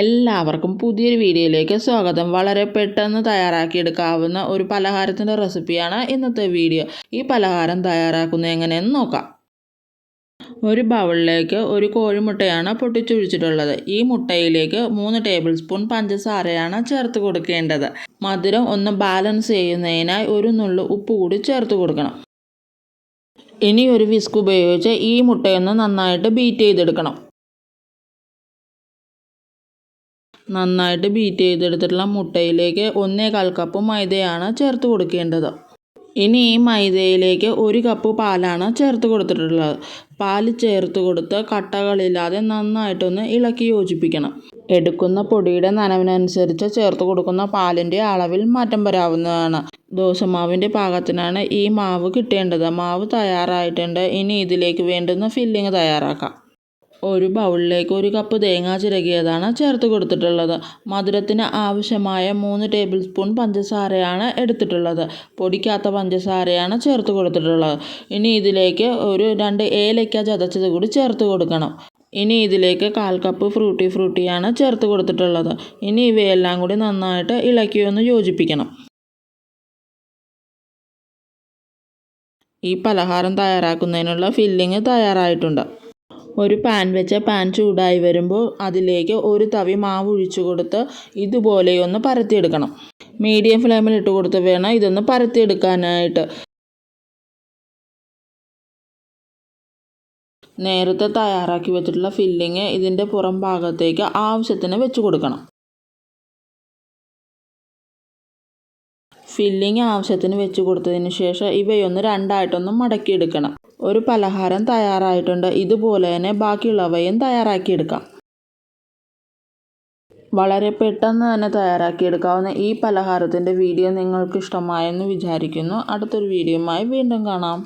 എല്ലാവർക്കും പുതിയൊരു വീഡിയോയിലേക്ക് സ്വാഗതം. വളരെ പെട്ടെന്ന് തയ്യാറാക്കിയെടുക്കാവുന്ന ഒരു പലഹാരത്തിൻ്റെ റെസിപ്പിയാണ് ഇന്നത്തെ വീഡിയോ. ഈ പലഹാരം തയ്യാറാക്കുന്നത് എങ്ങനെയെന്ന് നോക്കാം. ഒരു ബൗളിലേക്ക് ഒരു കോഴിമുട്ടയാണ് പൊട്ടിച്ചൊഴിച്ചിട്ടുള്ളത്. ഈ മുട്ടയിലേക്ക് 3 ടേബിൾ സ്പൂൺ പഞ്ചസാരയാണ് ചേർത്ത് കൊടുക്കേണ്ടത്. മധുരം ഒന്ന് ബാലൻസ് ചെയ്യുന്നതിനായി ഒരു നുള്ളു ഉപ്പ് കൂടി ചേർത്ത് കൊടുക്കണം. ഇനി ഒരു വിസ്ക് ഉപയോഗിച്ച് ഈ മുട്ടയൊന്ന് നന്നായിട്ട് ബീറ്റ് ചെയ്തെടുക്കണം. നന്നായിട്ട് ബീറ്റ് ചെയ്തെടുത്തിട്ടുള്ള മുട്ടയിലേക്ക് 1/4 കപ്പ് മൈദയാണ് ചേർത്ത് കൊടുക്കേണ്ടത്. ഇനി ഈ മൈദയിലേക്ക് 1 കപ്പ് പാലാണ് ചേർത്ത് കൊടുത്തിട്ടുള്ളത്. പാൽ ചേർത്ത് കൊടുത്ത് കട്ടകളില്ലാതെ നന്നായിട്ടൊന്ന് ഇളക്കി യോജിപ്പിക്കണം. എടുക്കുന്ന പൊടിയുടെ നനവിനനുസരിച്ച് ചേർത്ത് കൊടുക്കുന്ന പാലിൻ്റെ അളവിൽ മാറ്റം വരാവുന്നതാണ്. ദോശമാവിൻ്റെ പാകത്തിനാണ് ഈ മാവ് കിട്ടേണ്ടത്. മാവ് തയ്യാറായിട്ടുണ്ട്. ഇനി ഇതിലേക്ക് വേണ്ടുന്ന ഫില്ലിങ് തയ്യാറാക്കാം. ഒരു ബൗളിലേക്ക് 1 കപ്പ് തേങ്ങ ചിരകിയതാണ് ചേർത്ത് കൊടുത്തിട്ടുള്ളത്. മധുരത്തിന് ആവശ്യമായ 3 ടേബിൾ സ്പൂൺ പഞ്ചസാരയാണ് എടുത്തിട്ടുള്ളത്. പൊടിക്കാത്ത പഞ്ചസാരയാണ് ചേർത്ത് കൊടുത്തിട്ടുള്ളത്. ഇനി ഇതിലേക്ക് 2 ഏലക്ക ചതച്ചത് കൂടി ചേർത്ത് കൊടുക്കണം. ഇനി ഇതിലേക്ക് 1/4 കപ്പ് ഫ്രൂട്ടിയാണ് ചേർത്ത് കൊടുത്തിട്ടുള്ളത്. ഇനി ഇവയെല്ലാം കൂടി നന്നായിട്ട് ഇളക്കിയൊന്ന് യോജിപ്പിക്കണം. ഈ പലഹാരം തയ്യാറാക്കുന്നതിനുള്ള ഫില്ലിങ് തയ്യാറായിട്ടുണ്ട്. ഒരു പാൻ വെച്ച് പാൻ ചൂടായി വരുമ്പോൾ അതിലേക്ക് ഒരു തവി മാവ് ഒഴിച്ചു കൊടുത്ത് ഇതുപോലെയൊന്ന് പരത്തിയെടുക്കണം. മീഡിയം ഫ്ലെയിമിൽ ഇട്ട് കൊടുത്ത് വേണം ഇതൊന്ന് പരത്തിയെടുക്കാനായിട്ട്. നേരത്തെ തയ്യാറാക്കി വെച്ചിട്ടുള്ള ഫില്ലിങ് ഇതിൻ്റെ പുറം ഭാഗത്തേക്ക് ആവശ്യത്തിന് വെച്ച് കൊടുക്കണം. ഫില്ലിങ് ആവശ്യത്തിന് വെച്ച് കൊടുത്തതിന് ശേഷം ഇവയൊന്ന് രണ്ടായിട്ടൊന്ന് മടക്കിയെടുക്കണം. ഒരു പലഹാരം തയ്യാറായിട്ടുണ്ട്. ഇതുപോലെ തന്നെ ബാക്കിയുള്ളവയും തയ്യാറാക്കിയെടുക്കാം. വളരെ പെട്ടെന്ന് തന്നെ തയ്യാറാക്കിയെടുക്കാവുന്ന ഈ പലഹാരത്തിൻ്റെ വീഡിയോ നിങ്ങൾക്ക് ഇഷ്ടമായെന്ന് വിചാരിക്കുന്നു. അടുത്തൊരു വീഡിയോയുമായി വീണ്ടും കാണാം.